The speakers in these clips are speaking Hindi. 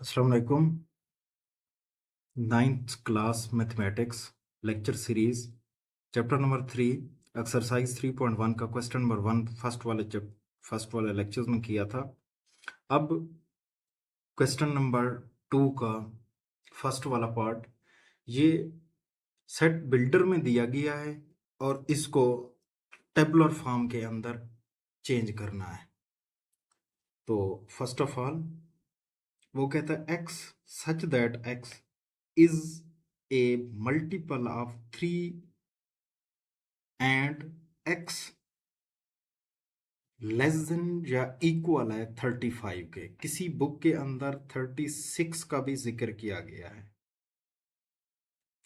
अस्सलाम वालेकुम। 9th class mathematics lecture series chapter number 3 exercise 3.1 का क्वेश्चन नंबर 1 फर्स्ट वाले लेक्चर्स में किया था। अब क्वेश्चन नंबर 2 का फर्स्ट वाला पार्ट, ये सेट बिल्डर में दिया गया है और इसको टेबुलर फॉर्म के अंदर चेंज करना है। तो फर्स्ट ऑफ ऑल वो कहता है x such that x is a multiple of 3 and x less than या इक्वल है 35 के। किसी बुक के अंदर 36 का भी जिक्र किया गया है,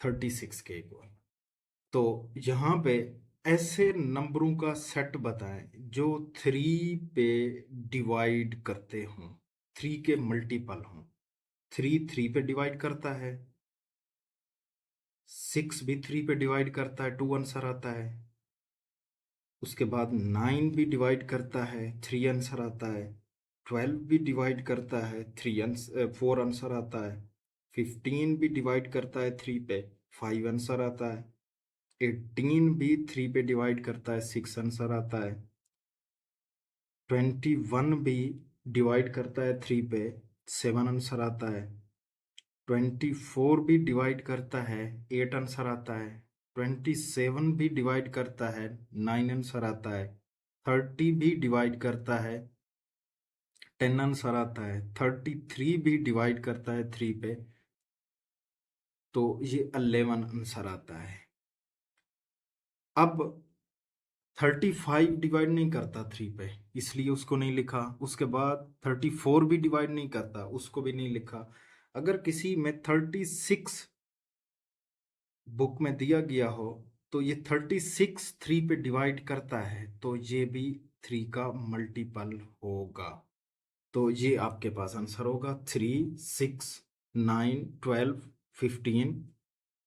36 के इक्वल। तो यहाँ पे ऐसे नंबरों का सेट बताएं जो 3 पे डिवाइड करते हों, 3 के मल्टीपल हों। 3 पे डिवाइड करता है, 6 भी 3 पे डिवाइड करता है, 2 आंसर आता है। उसके बाद 9 भी डिवाइड करता है, 3 आंसर आता है। 12 भी डिवाइड करता है, 4 आंसर आता है। 15 भी डिवाइड करता है 3 पे, 5 आंसर आता है। 18 भी 3 पे डिवाइड करता है, 6 आंसर आता है। 21 भी डिवाइड करता है 3 पे, 7 आंसर आता है। 24 भी डिवाइड करता है, 8 आंसर आता है। 27 भी डिवाइड करता है, 9 आंसर आता है। 30 भी डिवाइड करता है, 10 आंसर आता है। 33 भी डिवाइड करता है 3 पे, तो ये 11 आंसर आता है। अब 35 डिवाइड नहीं करता 3 पे, इसलिए उसको नहीं लिखा। उसके बाद 34 भी डिवाइड नहीं करता, उसको भी नहीं लिखा। अगर किसी में 36 बुक में दिया गया हो तो ये 36 3 पे डिवाइड करता है, तो ये भी 3 का मल्टीपल होगा। तो ये आपके पास आंसर होगा 3, 6, 9, 12, 15,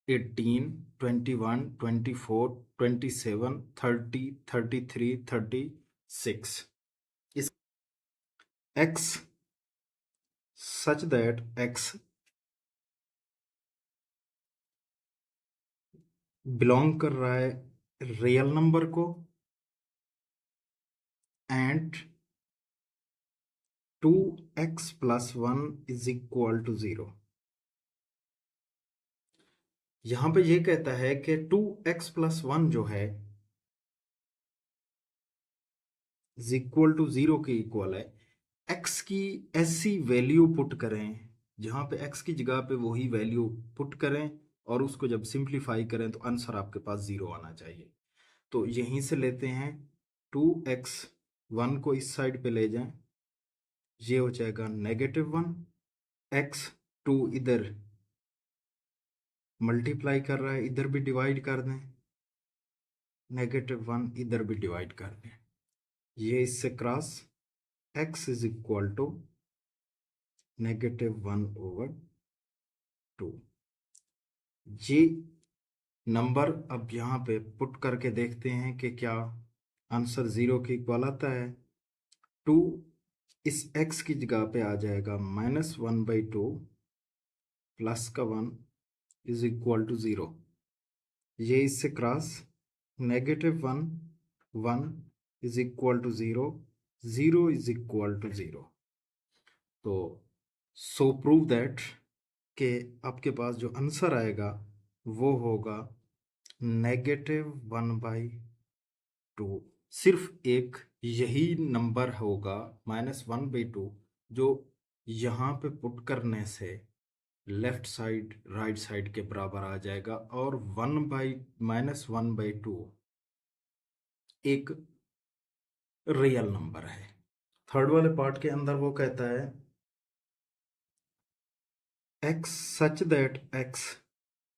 18, 21, 24, 27, 30, 33, 36। इस x such that x belong कर रहा है रियल नंबर को and 2x + 1 is equal to 0। यहां पे ये कहता है कि 2x + 1 जो है इज इक्वल टू 0 के इक्वल है। x की ऐसी वैल्यू पुट करें जहां पे x की जगह पे वही वैल्यू पुट करें और उसको जब सिंप्लीफाई करें तो आंसर आपके पास 0 आना चाहिए। तो यहीं से लेते हैं 2x, 1 को इस साइड पे ले जाएं, ये हो जाएगा -1। x 2 इधर मल्टीप्लाई कर रहा है, इधर भी डिवाइड कर दें, -1 इधर भी डिवाइड कर दें, ये इससे cross x is equal to -1/2। ये नंबर अब यहाँ पे पुट करके देखते हैं कि क्या आंसर 0 के इक्वल आता है। 2 इस x की जगह पे आ जाएगा -1/2 प्लस का 1 इज इक्वल टू 0। ये इससे cross -1, 1 is equal to 0, 0 is equal to 0। तो सो प्रूव दैट कि आपके पास जो आंसर आएगा वो होगा -1/2। सिर्फ एक यही नंबर होगा -1/2 जो यहाँ पे पुट करने से लेफ्ट साइड राइट साइड के बराबर आ जाएगा और -1/2 एक रियल नंबर है। थर्ड वाले पार्ट के अंदर वो कहता है x such that x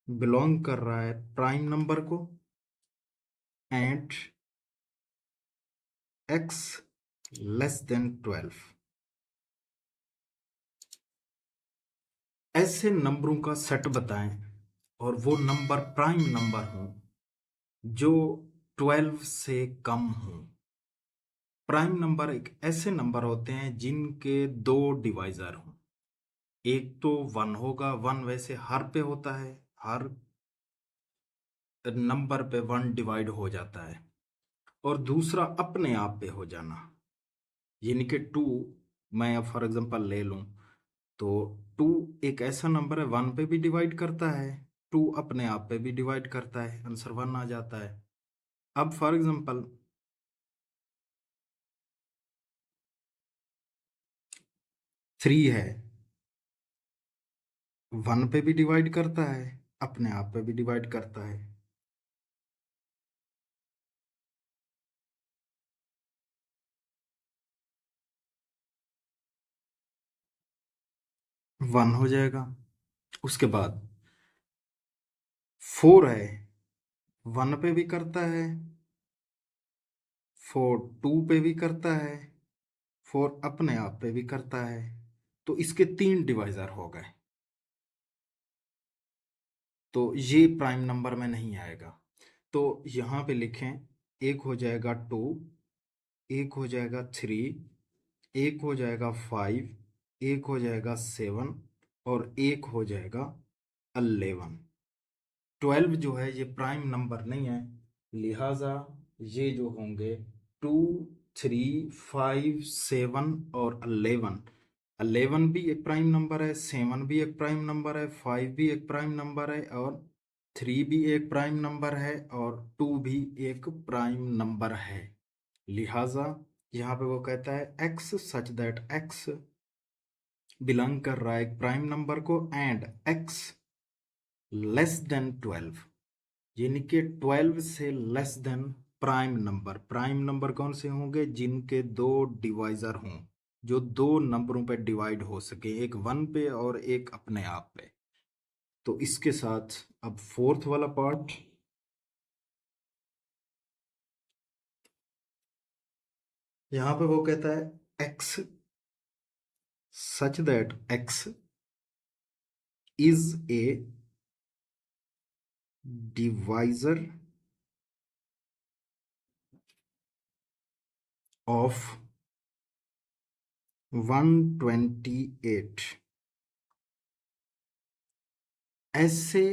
belong कर रहा है प्राइम नंबर को एंड x लेस देन 12। ऐसे नंबरों का सेट बताएं और वो नंबर प्राइम नंबर हों जो 12 से कम हों। प्राइम नंबर एक ऐसे नंबर होते हैं जिनके दो डिवाइजर हों। एक तो वन होगा, वन वैसे हर पे होता है, हर नंबर पे वन डिवाइड हो जाता है। और दूसरा अपने आप पे हो जाना, यानी कि टू, मैं अब फॉर एग्जांपल ले लूं तो टू एक ऐसा नंबर है वन पे भी डिवाइड करता है, टू अपने आप पे भी डिवाइड करता है, आंसर वन आ जाता है। अब फॉर एग्जांपल थ्री है, वन पे भी डिवाइड करता है, अपने आप पे भी डिवाइड करता है। वन हो जाएगा। उसके बाद फोर है, वन पे भी करता है, फोर टू पे भी करता है, फोर अपने आप पे भी करता है। तो इसके तीन डिवाइजर हो गए, तो ये प्राइम नंबर में नहीं आएगा। तो यहाँ पे लिखें, एक हो जाएगा टू, एक हो जाएगा थ्री, एक हो जाएगा फाइव, एक हो जाएगा सेवन, और एक हो जाएगा 11। 12 जो है ये प्राइम नंबर नहीं है, लिहाजा ये जो होंगे टू, थ्री, फाइव, सेवन और 11। 11 भी एक प्राइम नंबर है, सेवन भी एक प्राइम नंबर है, फाइव भी एक प्राइम नंबर है, और थ्री भी एक प्राइम नंबर है, और टू भी एक प्राइम नंबर है। लिहाजा यहाँ पे वो कहता है x such that x belong कर रहा है एक प्राइम नंबर को, एंड x लेस देन 12, यानी कि 12 से less than prime number. Prime number कौन से होंगे? जिनके दो डिवाइजर हों, जो दो नंबरों पे डिवाइड हो सके, एक वन पे और एक अपने आप पे। तो इसके साथ अब फोर्थ वाला पार्ट, यहां पे वो कहता है x such that x is a divisor of 128। ऐसे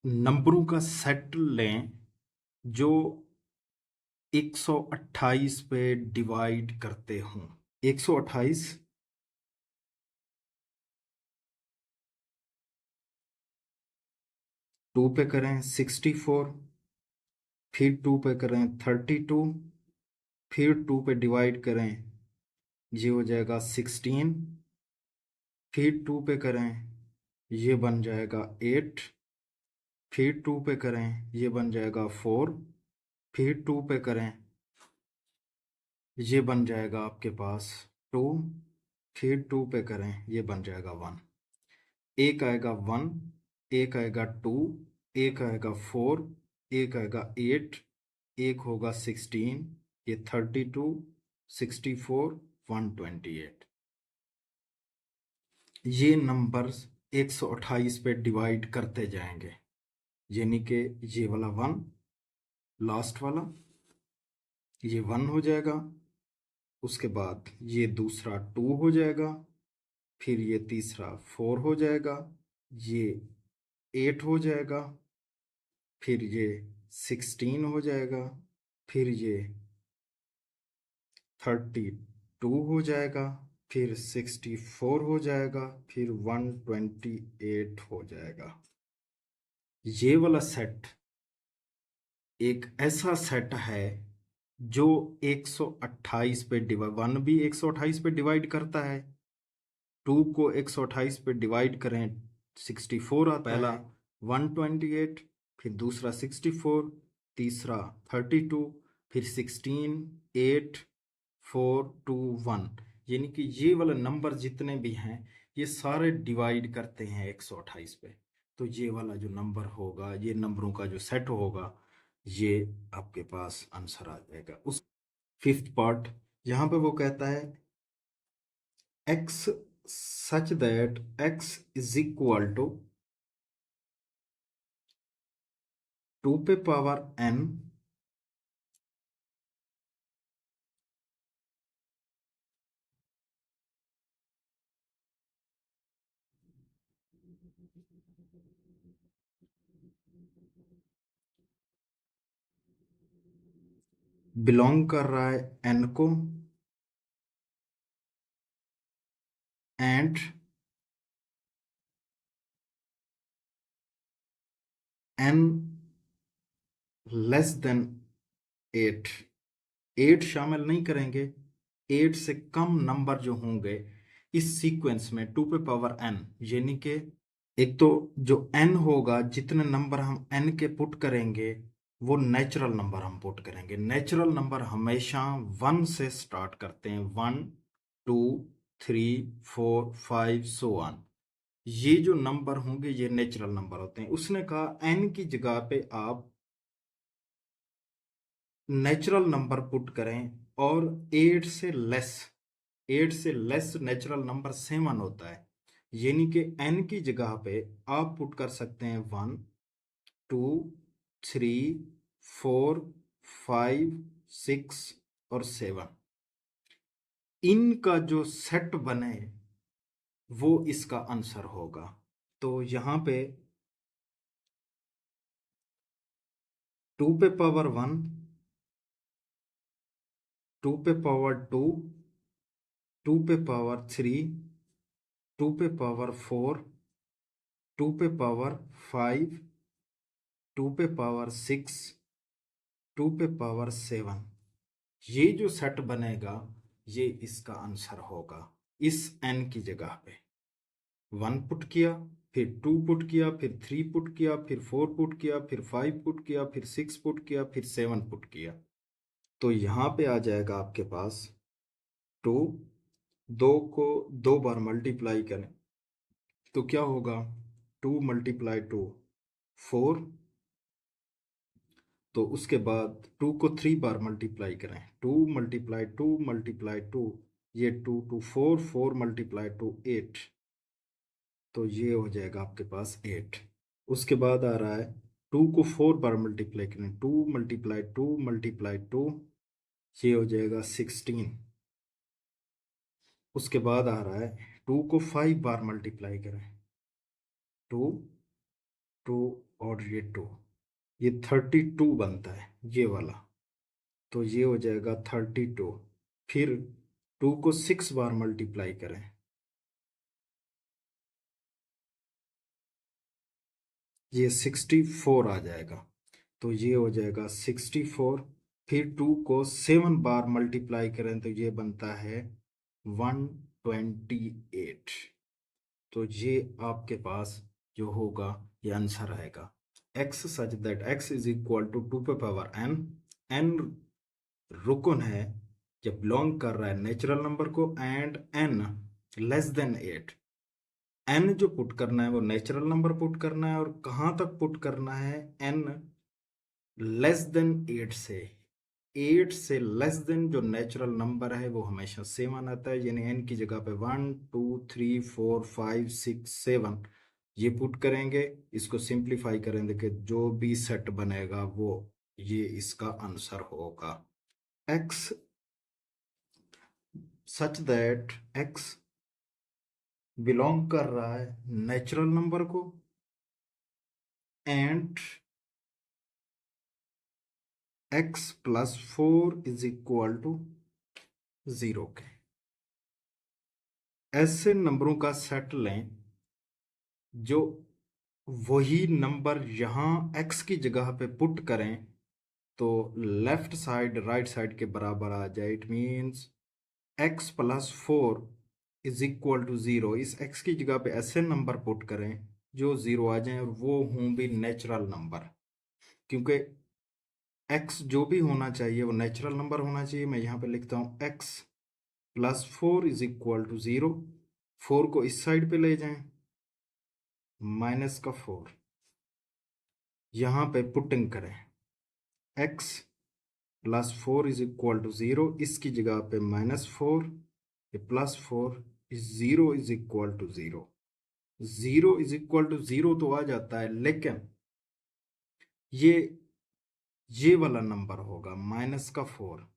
नंबरों का सेट लें जो 128 पे डिवाइड करते हों। 128 टू पे करें 64, फिर टू पे करें 32, फिर टू पे डिवाइड करें, ये हो जाएगा 16, फिर टू पे करें, ये बन जाएगा 8, फिर टू पे करें, ये बन जाएगा 4, फिर टू पे करें, ये बन जाएगा आपके पास 2, फिर टू पे करें, ये बन जाएगा 1। एक आएगा 1, एक आएगा 2, एक आएगा 4, एक आएगा 8, एक होगा 16, ये 32, 64, 128। ये नंबर्स 128 पे डिवाइड करते जाएंगे, यानी कि ये वाला 1, लास्ट वाला ये 1 हो जाएगा, उसके बाद ये दूसरा 2 हो जाएगा, फिर ये तीसरा 4 हो जाएगा, ये 8 हो जाएगा, फिर ये 16 हो जाएगा, फिर ये 32 हो जाएगा, फिर 64 हो जाएगा, फिर 128 हो जाएगा। ये वाला सेट एक ऐसा सेट है जो 128 पे डिवाइड, वन भी 128 पे डिवाइड करता है, टू को 128 पे डिवाइड करें 64 आता पहला है, 128, फिर दूसरा 64, तीसरा 32, फिर 16, 8, 4, 2, 1, यानी कि ये वाले नंबर जितने भी हैं ये सारे डिवाइड करते हैं 128 पे। तो ये वाला जो नंबर होगा, ये नंबरों का जो सेट होगा, ये आपके पास आंसर आ जाएगा। उस फिफ्थ पार्ट, यहाँ पे वो कहता है x such that x is equal to 2 पे पावर n बिलोंग कर रहा है n को एंड n लेस देन 8। 8 शामिल नहीं करेंगे। 8 से कम नंबर जो होंगे इस सीक्वेंस में 2 पे पावर n, यानी कि एक तो जो n होगा, जितने नंबर हम n के पुट करेंगे वो नेचुरल नंबर हम पुट करेंगे। नेचुरल नंबर हमेशा 1 से स्टार्ट करते हैं, 1 2 3 4 5 सो ऑन। ये जो नंबर होंगे ये नेचुरल नंबर होते हैं। उसने कहा n की जगह पे आप नेचुरल नंबर पुट करें और 8 से लेस, 8 से लेस नेचुरल नंबर 7 होता है, यानी कि n की जगह पे आप पुट कर सकते हैं 1 2 3 4 5 6 और 7। इनका जो सेट बने वो इसका आंसर होगा। तो यहाँ पे 2 पे पावर 1, 2 पे पावर 2, 2 पे पावर 3, 2 पे पावर 4, 2 पे पावर 5, 2 पे पावर 6, 2 पे पावर 7। ये जो सेट बनेगा ये इसका आंसर होगा। इस n की जगह पे 1 पुट किया, फिर 2 पुट किया, फिर 3 पुट किया, फिर 4 पुट किया, फिर 5 पुट किया, फिर 6 पुट किया, फिर 7 पुट किया। तो यहाँ पे आ जाएगा आपके पास 2। 2 को 2 बार मल्टीप्लाई करें तो क्या होगा, 2 मल्टीप्लाई 2 4। तो उसके बाद 2 को 3 बार मल्टीप्लाई करें, 2 मल्टीप्लाई 2 मल्टीप्लाई 2, ये 2 2 4, 4 मल्टीप्लाई 2 8। तो ये हो जाएगा आपके पास 8। उसके बाद आ रहा है 2 को 4 बार मल्टीप्लाई करें, 2 मल्टीप्लाई 2 मल्टीप्लाई 2, ये हो जाएगा 16। उसके बाद आ रहा है 2 को 5 बार मल्टीप्लाई करें, 2 2 और ये 2, ये 32 बनता है ये वाला। तो ये हो जाएगा 32। फिर 2 को 6 बार मल्टीप्लाई करें, ये 64 आ जाएगा। तो ये हो जाएगा 64। फिर 2 को 7 बार मल्टीप्लाई करें तो ये बनता है 128। तो ये आपके पास जो होगा ये आंसर आएगा। x such that x is equal to 2 पे पावर n। n रुकन है जब बिलोंग कर रहा है नेचुरल नंबर को, and n less than 8। n जो पुट करना है वो नेचुरल नंबर पुट करना है, और कहाँ तक पुट करना है, n लेस देन 8 से। 8 से लेस देन जो नेचुरल नंबर है वो हमेशा 7 आता है, यानी n की जगह पे 1 2 3 4 5 6 7 ये पुट करेंगे। इसको सिंप्लीफाई करेंगे कि जो भी सेट बनेगा वो ये इसका आंसर होगा। x such that x belong कर रहा है नेचुरल नंबर को and x plus 4 is equal to 0 के। ऐसे नंबरों का सेट लें जो वही नंबर यहाँ x की जगह पे पुट करें तो लेफ्ट साइड राइट साइड के बराबर आ जाए। It means x plus 4 is equal to 0। इस x की जगह पे ऐसे नंबर पुट करें जो 0 आ जाए और वो हों भी नेचुरल नंबर, क्योंकि x जो भी होना चाहिए वो नेचुरल नंबर होना चाहिए। मैं यहाँ पे लिखता हूँ x plus 4 is equal to 0। 4 को इस साइड पे ले जाएं, माइनस का 4 यहाँ पे पुटिंग करें, x plus 4 is equal to 0, इसकी जगह पे माइनस 4, ये plus 4, is 0 is equal to 0। 0 is equal to 0 तो आ जाता है, लेकिन ये वाला नंबर होगा माइनस का 4।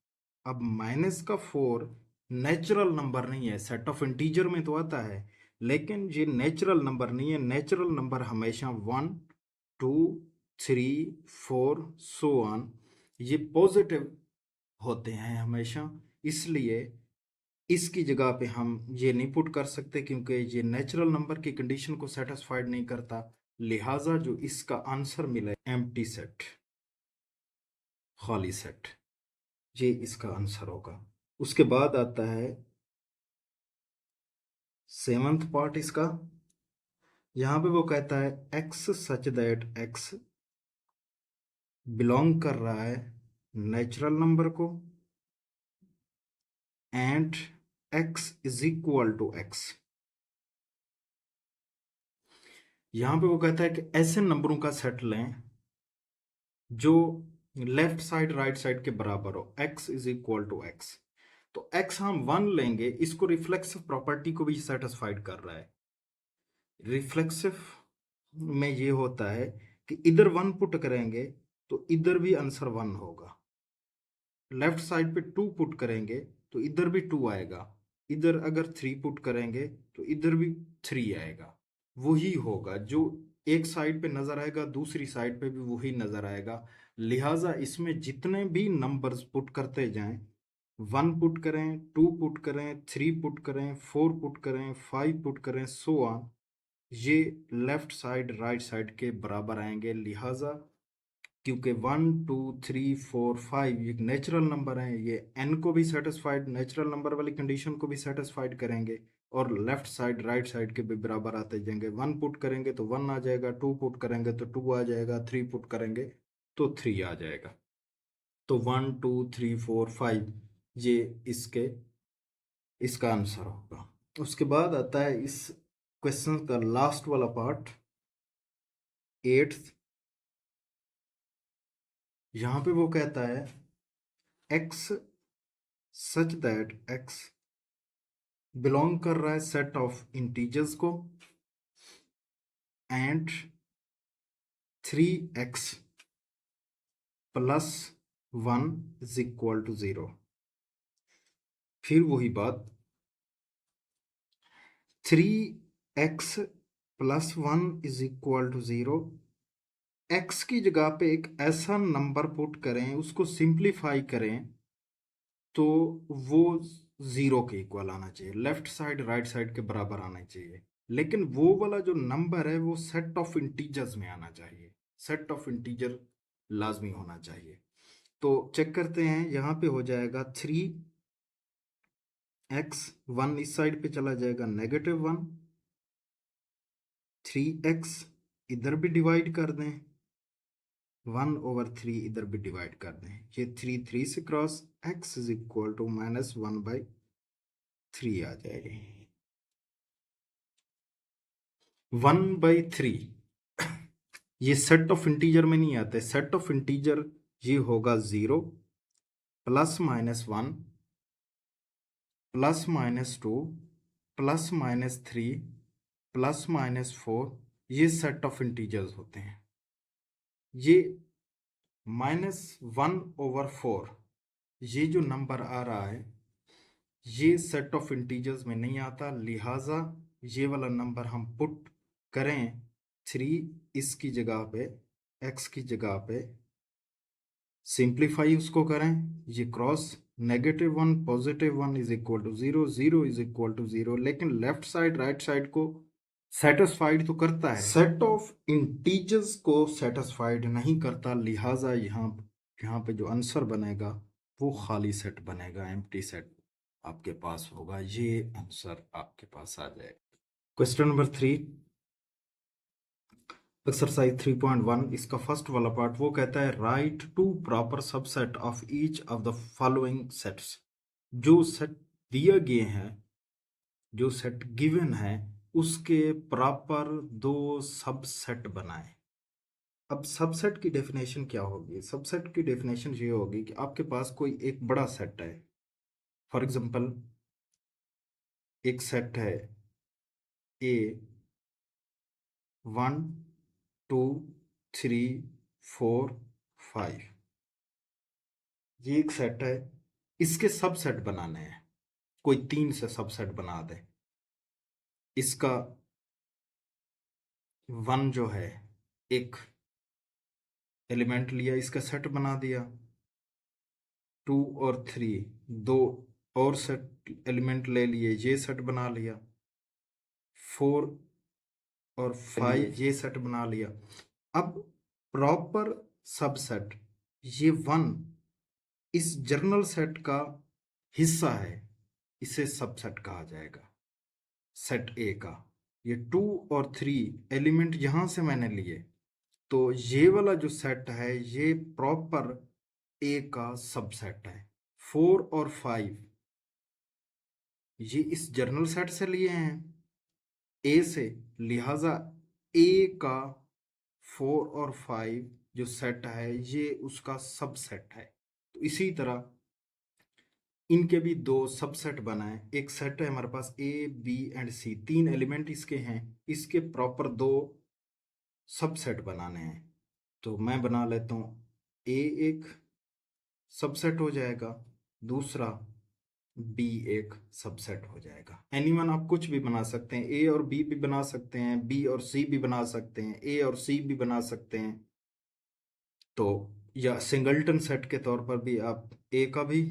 अब माइनस का 4 नेचुरल नंबर नहीं है, सेट ऑफ इंटीजर में तो आता है, लेकिन ये नेचुरल नंबर नहीं है। नेचुरल नंबर हमेशा 1 2 3 4 सो ऑन ये पॉजिटिव होते हैं हमेशा, इसलिए इसकी जगह पे हम ये नहीं पुट कर सकते क्योंकि ये नेचुरल नंबर की कंडीशन को सेटिस्फाइड नहीं करता। लिहाजा जो इसका आंसर मिला एम्प्टी सेट, खाली सेट, ये इसका आंसर होगा। उसके बाद आता है सेवंथ पार्ट इसका। यहां पे वो कहता है x such that x belong कर रहा है नेचुरल नंबर को and x is equal to x. यहां पे वो कहता है कि ऐसे नंबरों का सेट लें जो लेफ्ट साइड राइट साइड के बराबर हो, x is equal to x. तो x हम 1 लेंगे, इसको रिफ्लेक्सिव प्रॉपर्टी को भी सेटिस्फाइड कर रहा है। रिफ्लेक्सिव में ये होता है कि इधर 1 पुट करेंगे तो इधर भी आंसर 1 होगा, लेफ्ट साइड पे 2 पुट करेंगे तो इधर भी 2 आएगा, इधर अगर 3 पुट करेंगे तो इधर भी 3 आएगा। वही होगा जो एक साइड पे नजर आएगा दूसरी साइड पे भी वही नजर आएगा। लिहाजा इसमें जितने भी नंबर्स पुट करते जाएं, 1 पुट करें, 2 पुट करें, 3 पुट करें, 4 पुट करें, 5 पुट करें, सो ऑन, ये लेफ्ट साइड राइट साइड के बराबर आएंगे। लिहाजा क्योंकि 1 2 3 4 5 ये नेचुरल नंबर हैं, ये n को भी सेटिस्फाइड, नेचुरल नंबर वाली कंडीशन को भी सेटिस्फाइड करेंगे और लेफ्ट साइड राइट साइड के भी बराबर आते जाएंगे। 1 पुट करेंगे तो 1 आ जाएगा, 2 पुट करेंगे तो 2 आ जाएगा, 3 पुट करेंगे तो 3 आ जाएगा। तो 1 2 3 4 5 ये इसका आंसर होगा। उसके बाद आता है इस क्वेश्चन का लास्ट वाला पार्ट, 8th। यहां पे वो कहता है x such that x belong कर रहा है सेट ऑफ इंटीजर्स को and 3x plus 1 is equal to 0। फिर वही बात, 3x plus 1 is equal to 0। x की जगह पे एक ऐसा नंबर पुट करें, उसको सिंप्लीफाई करें तो वो 0 के इक्वल आना चाहिए, लेफ्ट साइड राइट साइड के बराबर आना चाहिए। लेकिन वो वाला जो नंबर है वो सेट ऑफ इंटीजर्स में आना चाहिए, सेट ऑफ इंटीजर लाजमी होना चाहिए। तो चेक करते हैं, यहाँ पे हो जाएगा 3x, 1 इस साइड पे चला जाएगा, -1, 3x इधर भी डिवाइड कर दें, 1/3 इधर भी डिवाइड कर दें, ये 3 3 से cross, x is equal to -1/3 आ जाएगी। 1/3 ये सेट ऑफ इंटीजर में नहीं आते, सेट ऑफ इंटीजर ये होगा 0 +-1 +-2 +-3 +-4, ये सेट ऑफ इंटीजर्स होते हैं। ये -1/4 ये जो नंबर आ रहा है ये सेट ऑफ इंटीजर्स में नहीं आता। लिहाजा ये वाला नंबर हम पुट करें 3 इसकी जगह पे, x की जगह पे, सिंप्लीफाई उसको करें, ये cross, -1 +1 is equal to 0, 0 is equal to 0। लेकिन लेफ्ट साइड राइट साइड को सेटिस्फाइड तो करता है, सेट ऑफ इंटीजर्स को सेटिस्फाइड नहीं करता। लिहाजा यहाँ पे जो आंसर बनेगा वो खाली सेट बनेगा, एम्प्टी सेट आपके पास होगा, ये आंसर आपके पास आ जाएगा। क्वेश्चन नंबर 3, एक्सरसाइज 3.1, इसका फर्स्ट वाला पार्ट वो कहता है write two proper subset of each of the following sets. जो सेट दिए गए हैं, जो सेट गिवन है, उसके प्रॉपर 2 सबसेट बनाएं। अब सबसेट की डेफिनेशन क्या होगी? सबसेट की डेफिनेशन ये होगी कि आपके पास कोई एक बड़ा सेट है, फॉर एग्जांपल एक सेट है ए 1 2 3 4 5, ये एक सेट है, इसके सबसेट बनाने हैं, कोई 3 से सबसेट बना दे। इसका 1 जो है एक एलिमेंट लिया, इसका सेट बना दिया, 2 और 3 दो और सेट एलिमेंट ले लिए, ये सेट बना लिया। 4 और 5 ये सेट बना लिया। अब प्रॉपर सबसेट, ये 1 इस जर्नल सेट का हिस्सा है, इसे सबसेट कहा जाएगा सेट ए का। ये 2 और 3 एलिमेंट यहां से मैंने लिए, तो ये वाला जो सेट है ये प्रॉपर ए का सबसेट है। 4 और 5 ये इस जर्नल सेट से लिए हैं ए से, लिहाजा ए का 4 और 5 जो सेट है ये उसका सबसेट है। तो इसी तरह इनके भी दो सबसेट बनाए। एक सेट है हमारे पास A B and C, 3 element इसके हैं, इसके प्रॉपर 2 सबसेट बनाने हैं। तो मैं बना लेता हूँ, ए एक सबसेट हो जाएगा, दूसरा बी एक सबसेट हो जाएगा। एनीवन आप कुछ भी बना सकते हैं, ए और बी भी बना सकते हैं, बी और सी भी बना सकते हैं, ए और सी भी बना सकते हैं। तो या सिंगल्टन सेट के तौर पर भी आप ए का भी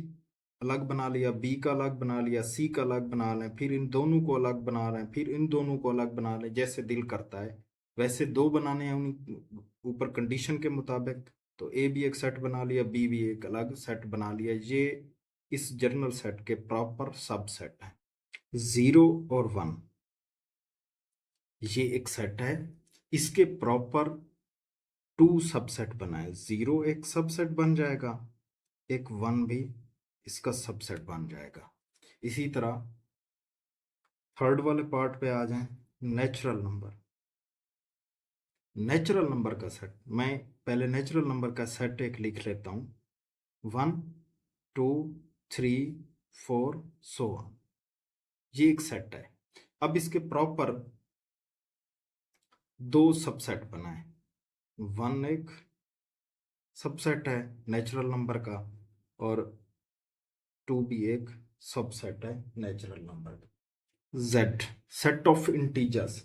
अलग बना लिया, बी का अलग बना लिया, सी का अलग बना लें, फिर इन दोनों को अलग बना रहे हैं, फिर इन दोनों को अलग बना लें, जैसे दिल करता है वैसे दो बनाने हैं उन ऊपर कंडीशन के मुताबिक। तो ए भी एक सेट बना लिया, बी भी एक अलग सेट बना लिया। ये इस जर्नल सेट के प्रॉपर सबसेट है। 0 और 1 ये एक सेट है, इसके प्रॉपर 2 सबसेट बनाए। 0 एक सबसेट बन जाएगा, एक 1 भी इसका सबसेट बन जाएगा। इसी तरह थर्ड वाले पार्ट पे आ जाएं, नेचुरल नंबर। नेचुरल नंबर का सेट, मैं पहले नेचुरल नंबर का सेट एक लिख लेता हूँ, 1 2 3 4 सो ऑन। ये एक सेट है। अब इसके प्रॉपर 2 सबसेट बनाए। 1 एक सबसेट है नेचुरल नंबर का, और 2 भी एक सबसेट है नेचुरल नंबर का। Z सेट ऑफ इंटीजर्स,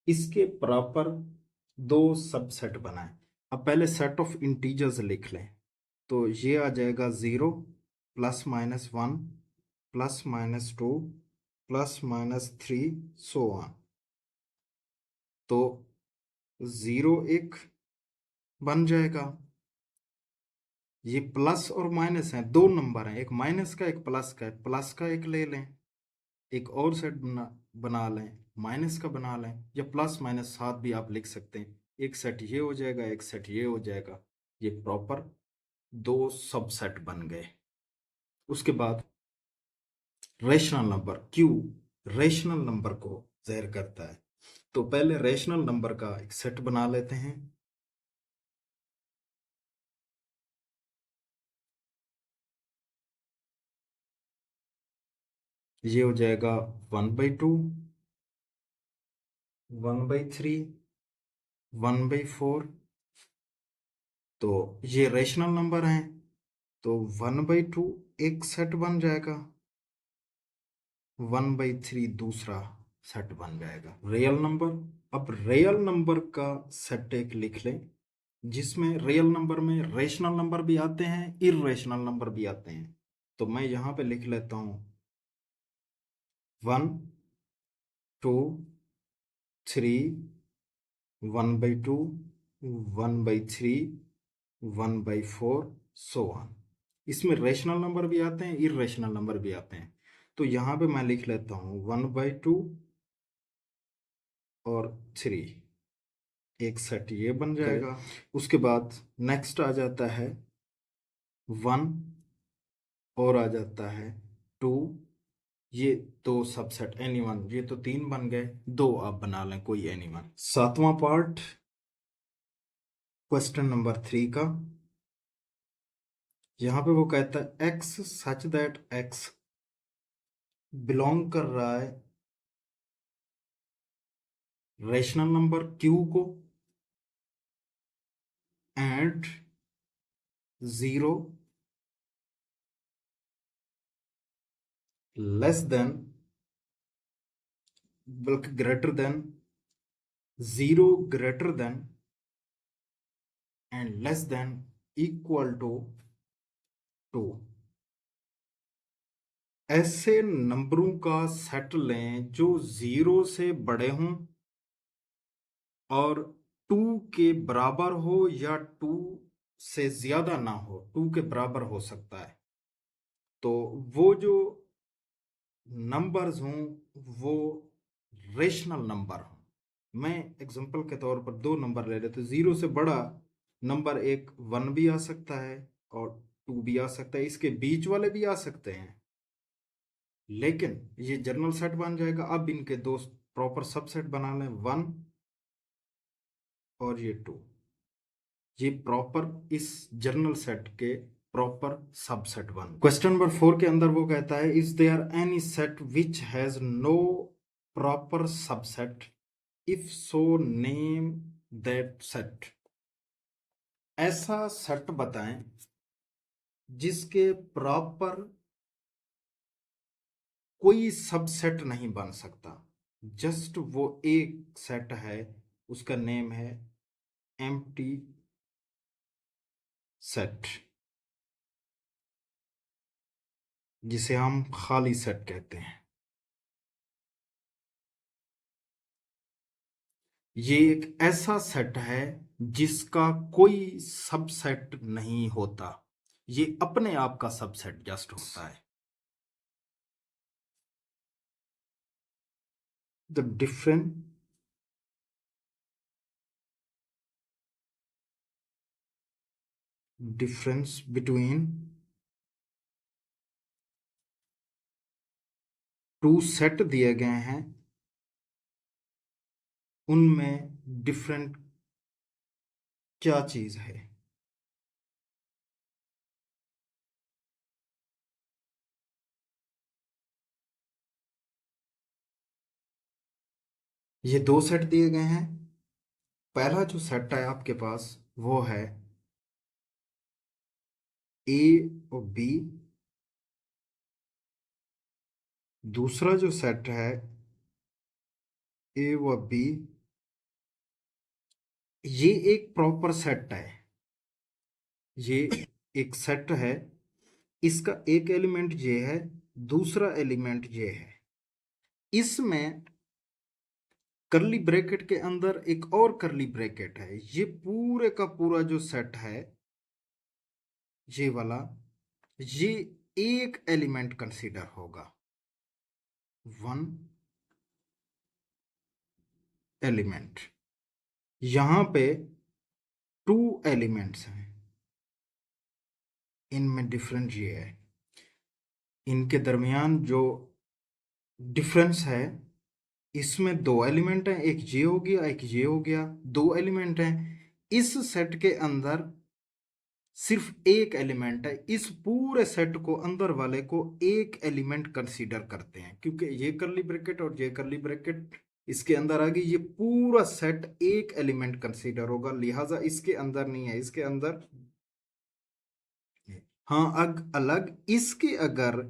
इसके प्रॉपर 2 सबसेट बनाए। अब पहले सेट ऑफ इंटीजर्स लिख लें, तो ये आ जाएगा 0 ±1 ±2 ±3 सो ऑन। तो 0 एक बन जाएगा, ये प्लस और माइनस है, 2 नंबर हैं, एक माइनस का एक प्लस का है, प्लस का एक ले लें, एक और सेट बना लें, माइनस का बना लें, या प्लस माइनस साथ भी आप लिख सकते हैं। एक सेट ये हो जाएगा, एक सेट ये हो जाएगा। ये प्रॉपर 2 सबसेट बन गए। उसके बाद rational number, Q rational number को ज़ाहिर करता है। तो पहले रेशनल नंबर का एक सेट बना लेते हैं। ये हो जाएगा 1/2 1/3 1/4। तो ये रेशनल नंबर हैं, तो 1/2 एक सेट बन जाएगा, 1/3 दूसरा सेट बन जाएगा। रियल नंबर, अब रियल नंबर का सेट एक लिख लें, जिसमें रियल नंबर में रेशनल नंबर भी आते हैं, इररेशनल नंबर भी आते हैं। तो मैं यहाँ पे लिख लेता हूँ 1 2 3 1/2 1/3 1/4 सो ऑन। इसमें रेशनल नंबर भी आते हैं, इररेशनल नंबर भी आते हैं। तो यहाँ पे मैं लिख लेता हूँ 1/2 और 3, एक सेट ये बन जाएगा। उसके बाद नेक्स्ट आ जाता है 1 और आ जाता है 2, ये 2 सबसेट एनीवन, ये तो 3 बन गए, 2 आप बना लें कोई एनीवन। 7वां पार्ट क्वेश्चन नंबर 3 का, यहाँ पे वो कहता है x such that x belong कर रहा है रेशनल नंबर q को एंड 0 लेस देन, बल्कि greater than, 0 greater than and less than equal to 2। ऐसे नंबरों का सेट लें जो 0 से बड़े हों और 2 के बराबर हो या 2 से ज्यादा ना हो, 2 के बराबर हो सकता है। तो वो जो नंबर्स हों वो रेशनल नंबर हों। मैं एग्जांपल के तौर पर दो नंबर ले लेते, 0 से बड़ा नंबर एक 1 भी आ सकता है और 2 भी आ सकता है, इसके बीच वाले भी आ सकते हैं, लेकिन ये जनरल सेट बन जाएगा। अब इनके दो प्रॉपर सबसेट बना लें, 1 और ये 2, ये प्रॉपर इस जनरल सेट के प्रॉपर सबसेट बन। क्वेश्चन नंबर 4 के अंदर वो कहता है, is there any set which has no proper subset, if so name that set. ऐसा सेट बताएं जिसके प्रॉपर कोई सबसेट नहीं बन सकता, जस्ट वो एक सेट है, उसका नेम है एम्प्टी सेट, जिसे हम खाली सेट कहते हैं। ये एक ऐसा सेट है जिसका कोई सबसेट नहीं होता, ये अपने आप का सबसेट जस्ट होता है। The difference between two set दिए गए हैं, उनमें डिफरेंट क्या चीज है। ये दो सेट दिए गए हैं, पहला जो सेट है आपके पास वो है ए और बी, दूसरा जो सेट है ए व बी, ये एक प्रॉपर सेट है, ये एक सेट है, इसका एक एलिमेंट ये है, दूसरा एलिमेंट ये है। इसमें करली ब्रैकेट के अंदर एक और करली ब्रैकेट है, ये पूरे का पूरा जो सेट है ये वाला, ये एक एलिमेंट कंसीडर होगा, वन एलिमेंट। यहां पे टू एलिमेंट्स हैं, इनमें डिफरेंस ये है, इनके दरमियान जो डिफरेंस है, इसमें दो एलिमेंट हैं, एक ये हो गया एक ये हो गया, दो एलिमेंट हैं। इस सेट के अंदर सिर्फ एक एलिमेंट है, इस पूरे सेट को अंदर वाले को एक एलिमेंट कंसीडर करते हैं, क्योंकि ये करली ब्रैकेट और ये करली ब्रैकेट इसके अंदर आ गई, ये पूरा सेट एक एलिमेंट कंसीडर होगा, लिहाजा इसके अंदर नहीं है, इसके अंदर हाँ अलग इसके अगर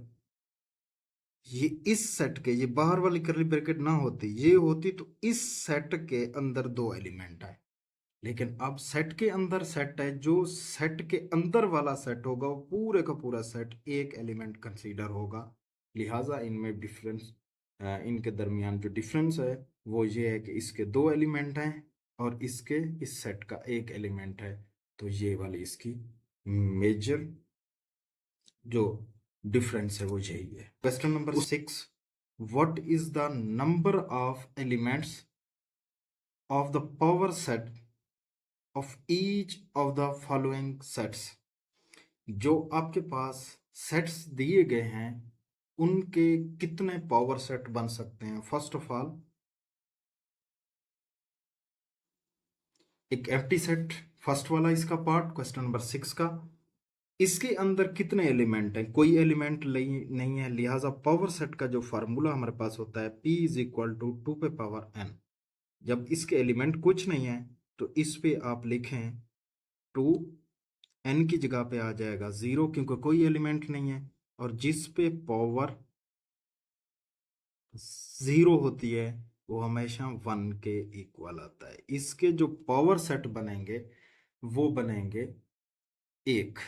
ये इस सेट के ये बाहर वाली करली ब्रैकेट ना होती, ये होती तो इस सेट के अंदर दो एलिमेंट है, लेकिन अब सेट के अंदर सेट है, जो सेट के अंदर वाला सेट होगा वो पूरे का पूरा सेट एक एलिमेंट कंसीडर होगा, लिहाजा इनमें डिफरेंस, इनके दरमियान जो डिफरेंस है वो ये है कि इसके दो एलिमेंट हैं और इसके इस सेट का एक एलिमेंट है, तो ये वाली इसकी मेजर जो डिफरेंस है वो यही है। Question number 6, what is the number of elements of the power set of each of the following sets. जो आपके पास सेट्स दिए गए हैं उनके कितने पावर सेट बन सकते हैं। फर्स्ट ऑफ ऑल एक एम्प्टी सेट, फर्स्ट वाला इसका पार्ट क्वेश्चन नंबर 6 का, इसके अंदर कितने एलिमेंट हैं, कोई एलिमेंट नहीं है, लिहाजा पावर सेट का जो फार्मूला हमारे पास होता है P इज इक्वल टू 2 पे पावर n। जब इसके एलिमेंट कुछ नहीं है तो इस पे आप लिखें 2, n की जगह पे आ जाएगा 0 क्योंकि कोई एलिमेंट नहीं है, और जिस पे पावर 0 होती है वो हमेशा 1 के इक्वल आता है। इसके जो पावर सेट बनेंगे वो बनेंगे एक।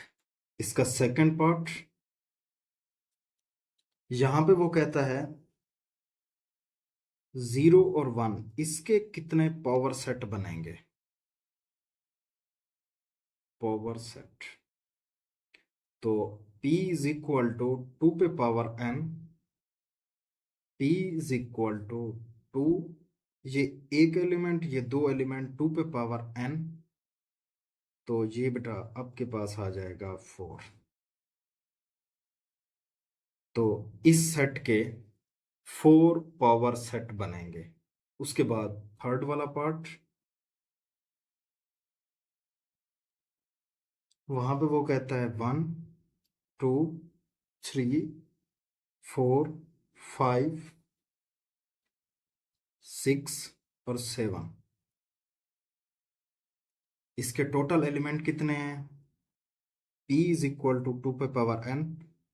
इसका सेकंड पार्ट यहां पे वो कहता है 0 और 1 इसके कितने पावर सेट बनेंगे, पावर सेट। तो P इज इक्वल टू 2 पे power n, P is equal to 2, ये एक एलिमेंट ये दो एलिमेंट 2 पे पावर n, तो ये बेटा आपके पास आ जाएगा 4। तो इस सेट के 4 पावर सेट बनेंगे। उसके बाद थर्ड वाला पार्ट, वहां पे वो कहता है 1 2 3 4 5 6 और 7, इसके टोटल एलिमेंट कितने हैं, P इज इक्वल टू 2 पे पावर n,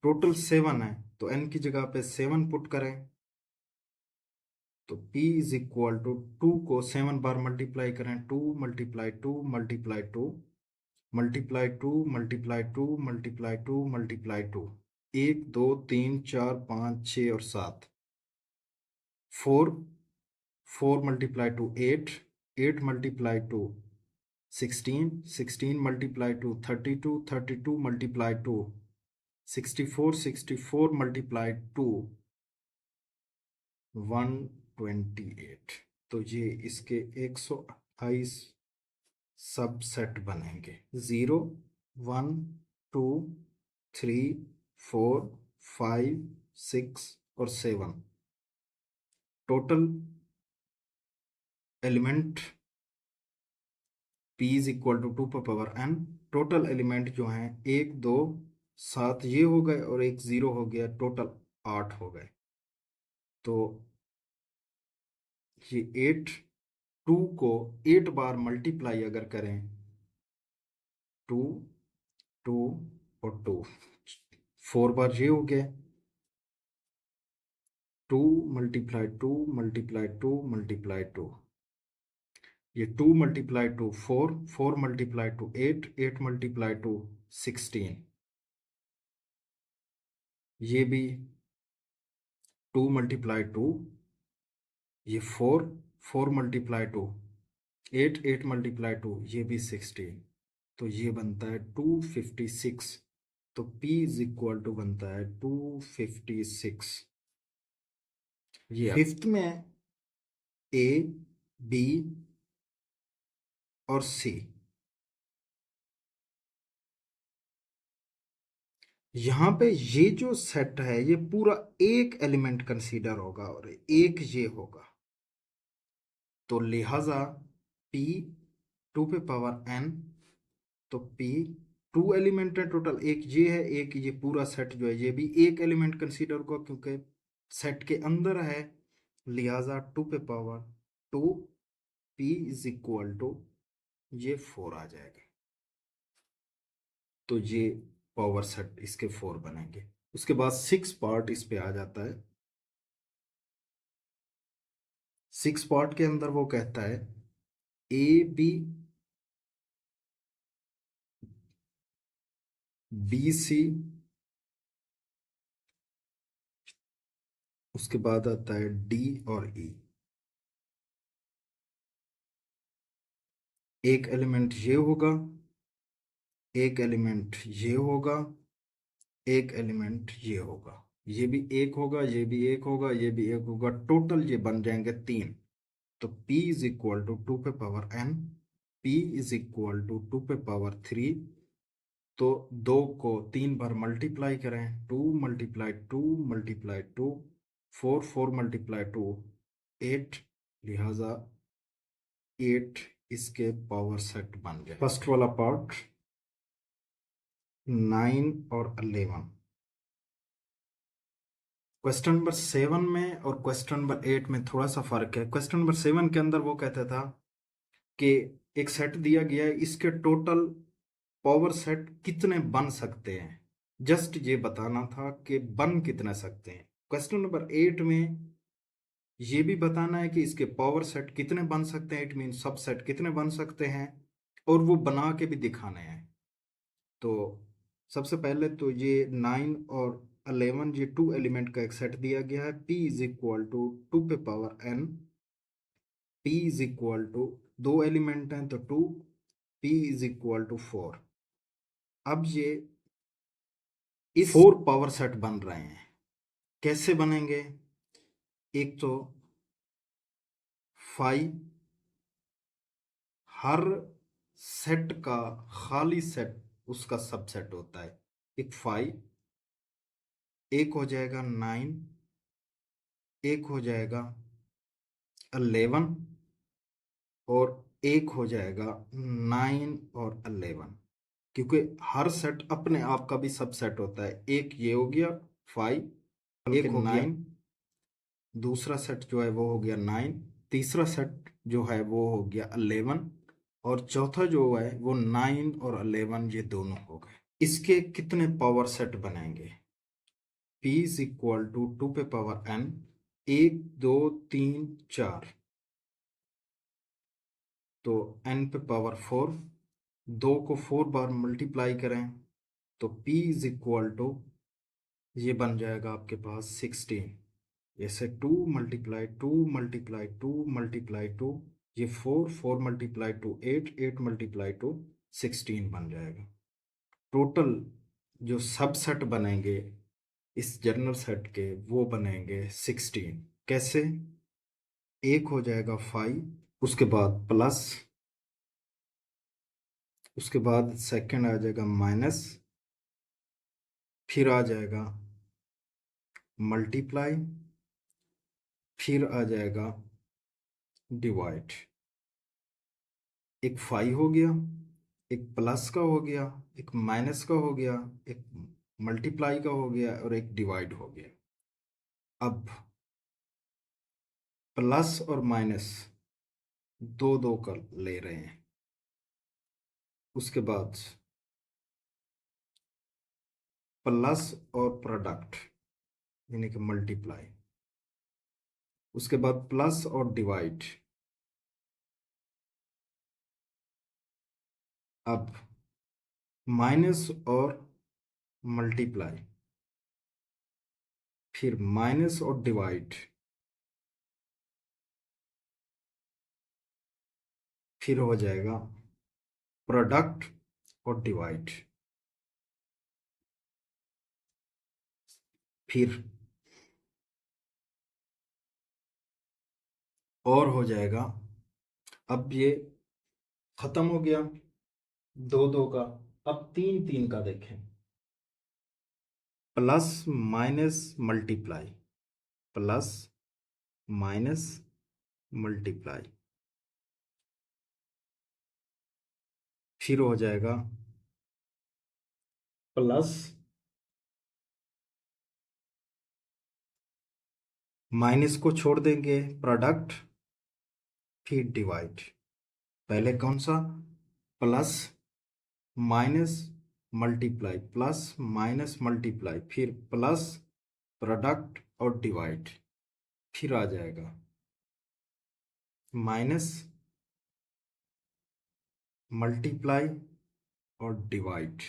टोटल 7 है तो n की जगह पे 7 पुट करें, तो P इज इक्वल टू 2 को 7 बार मल्टीप्लाई करें, 2 multiply 2 multiply 2 multiply 2 multiply 2 multiply 2 multiply 2, 1 2 3 4 5 6 और 7, 4 4 multiply 2 8, 8 multiply 2 16, 16 multiply 2 32, 32 multiply 2 64, 64 multiply 2 128। तो ये इसके 128 सबसेट बनेंगे, 0 1 2 3 4 5 6 और 7, total element P is equal to 2 पर पावर n, टोटल एलिमेंट जो हैं 1 2 7 ये हो गए और एक 0 हो गया, टोटल 8 हो गए। तो ये 8, 2 को 8 बार मल्टीप्लाई अगर करें, 2 2 और 2 4 बार ये हो गया, 2 मल्टीप्लाई 2 मल्टीप्लाई 2 मल्टीप्लाई 2, ये 2 मल्टीप्लाई 2 4, 4 मल्टीप्लाई 2 8, 8 मल्टीप्लाई 2 16, ये भी 2 मल्टीप्लाई 2, ये 4, 4 मल्टीप्लाई 2 8, 8 मल्टीप्लाई 2 ये भी 16, तो ये बनता है 256। तो P इज इक्वल टू बनता है 256। ये फिफ्थ में A B और C, यहां पे ये जो सेट है ये पूरा एक एलिमेंट कंसीडर होगा और एक ये होगा, तो लिहाजा P 2 पे पावर n, तो P 2 एलिमेंट है टोटल, एक ये है एक ये पूरा सेट जो है ये भी एक एलिमेंट कंसीडर होगा क्योंकि सेट के अंदर है, लिहाजा 2 पे power 2, P is equal to ये 4 आ जाएगा। तो ये पावर सेट इसके 4 बनेंगे। उसके बाद 6 पार्ट इस पे आ जाता है। 6 पार्ट के अंदर वो कहता है ए बी सी, उसके बाद आता है डी और ई, एक एलिमेंट ये होगा, एक एलिमेंट ये होगा, एक एलिमेंट ये होगा, ये भी एक होगा, ये भी एक होगा, ये भी एक होगा, टोटल ये बन जाएंगे 3। तो P इज इक्वल टू 2 पे power n, P is equal to 2 पे पावर 3, तो 2 को 3 बार मल्टीप्लाई करें, 2 मल्टीप्लाई 2 मल्टीप्लाई 2 4 4 मल्टीप्लाई 2 8, लिहाजा 8 इसके पावर सेट बन गए। फर्स्ट वाला पार्ट 9 और 11, क्वेश्चन नंबर 7 में और क्वेश्चन नंबर 8 में थोड़ा सा फर्क है। क्वेश्चन नंबर 7 के अंदर वो कहता था कि एक सेट दिया गया है, इसके टोटल पावर सेट कितने बन सकते हैं, जस्ट ये बताना था कि बन कितने सकते हैं। क्वेश्चन नंबर 8 में ये भी बताना है कि इसके पावर सेट कितने बन सकते हैं, इट मीन सब सेट कितने बन सकते हैं, और वो बना के भी दिखाने हैं। तो सबसे पहले तो ये 9 और 11 ये 2 एलिमेंट का एक सेट दिया गया है। p इज इक्वल टू 2 पे power n, p is equal to 2 element हैं तो 2, p इज इक्वल टू 4। अब ये इस 4 पावर सेट बन रहे हैं। कैसे बनेंगे? एक तो 5 हर सेट का खाली सेट उसका सबसेट होता है। एक 5, एक हो जाएगा 9, एक हो जाएगा 11 और एक हो जाएगा 9 और 11, क्योंकि हर सेट अपने आप का भी सबसेट होता है। एक ये हो गया 5, एक हो गया 9, दूसरा सेट जो है वो हो गया 9, तीसरा सेट जो है वो हो गया 11 और चौथा जो है वो 9 और 11 ये दोनों हो गए। इसके कितने पावर सेट बनेंगे? p इज इक्वल टू 2 पे पावर n, 1 2 3 4, तो n पे पावर 4, 2 को 4 बार मल्टीप्लाई करें तो p इज इक्वल टू ये बन जाएगा आपके पास 16। ऐसे 2 मल्टीप्लाई 2 मल्टीप्लाई 2 मल्टीप्लाई 2, ये 4 4 मल्टीप्लाई 2 8 8 मल्टीप्लाई 2 16 बन जाएगा। टोटल जो सबसेट बनेंगे इस जनरल सेट के वो बनेंगे 16। कैसे? एक हो जाएगा 5, उसके बाद प्लस, उसके बाद सेकंड आ जाएगा माइनस, फिर आ जाएगा मल्टीप्लाई, फिर आ जाएगा डिवाइड। एक 5 हो गया, एक प्लस का हो गया, एक माइनस का हो गया, एक मल्टीप्लाई का हो गया और एक डिवाइड हो गया। अब प्लस और माइनस दो दो का ले रहे हैं, उसके बाद प्लस और प्रोडक्ट यानी कि मल्टीप्लाई, उसके बाद प्लस और डिवाइड। अब माइनस और मल्टीप्लाई, फिर माइनस और डिवाइड, फिर हो जाएगा प्रोडक्ट और डिवाइड, फिर और हो जाएगा। अब ये खत्म हो गया दो दो का। अब तीन तीन का देखें, plus minus multiply, plus minus multiply, फिर हो जाएगा प्लस माइनस को छोड़ देंगे प्रोडक्ट, फिर डिवाइड। पहले कौन सा? Plus minus multiply, plus minus multiply, फिर प्लस प्रोडक्ट और डिवाइड, फिर आ जाएगा माइनस मल्टीप्लाई और डिवाइड,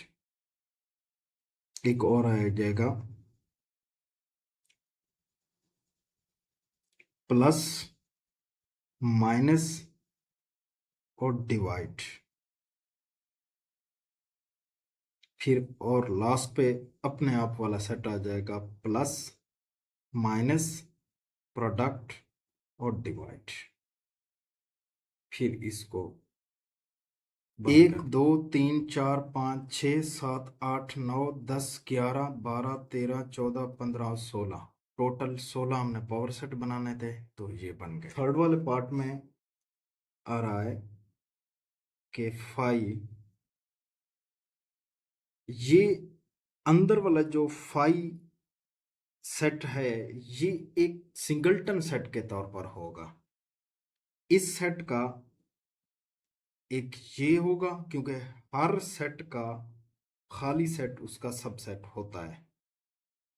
एक और आ जाएगा प्लस माइनस और डिवाइड, फिर और लास्ट पे अपने आप वाला सेट आ जाएगा प्लस माइनस प्रोडक्ट और डिवाइड। फिर इसको 1 2 3 4 5 6 7 8 9 10 11 12 13 14 15 16, टोटल 16 हमने पावर सेट बनाने थे तो ये बन गए। थर्ड वाले पार्ट में आ रहा है कि 5, ये अंदर वाला जो 5 सेट है ये एक सिंगलटन सेट के तौर पर होगा। इस सेट का एक ये होगा क्योंकि हर सेट का खाली सेट उसका सबसेट होता है।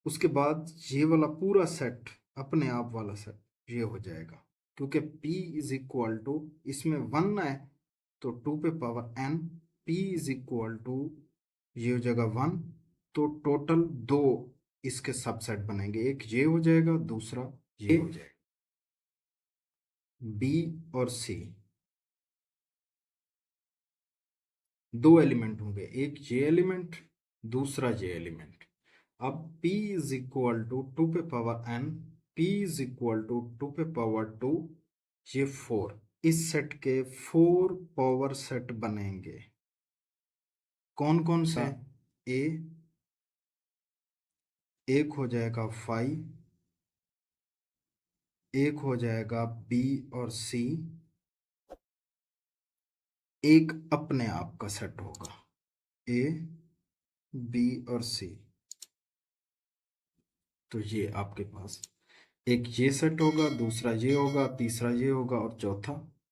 उसके बाद ये वाला पूरा सेट अपने आप वाला सेट ये हो जाएगा, क्योंकि p इज इक्वल टू इसमें 1 है तो 2 पे power n, p is equal to ये हो जाएगा 1, तो टोटल 2 इसके सबसेट बनेंगे, एक ये हो जाएगा, दूसरा ये हो जाएगा। बी और सी दो एलिमेंट होंगे, एक ये एलिमेंट, दूसरा ये एलिमेंट। अब p इज इक्वल टू 2 पे power n, p is equal to 2 पे पावर 2, ये 4। इस सेट के 4 पावर सेट बनेंगे। कौन कौन सा? ए, एक हो जाएगा 5, एक हो जाएगा बी और सी, एक अपने आप का सेट होगा ए, बी और सी। तो ये आपके पास एक ये सेट होगा, दूसरा ये होगा, तीसरा ये होगा और चौथा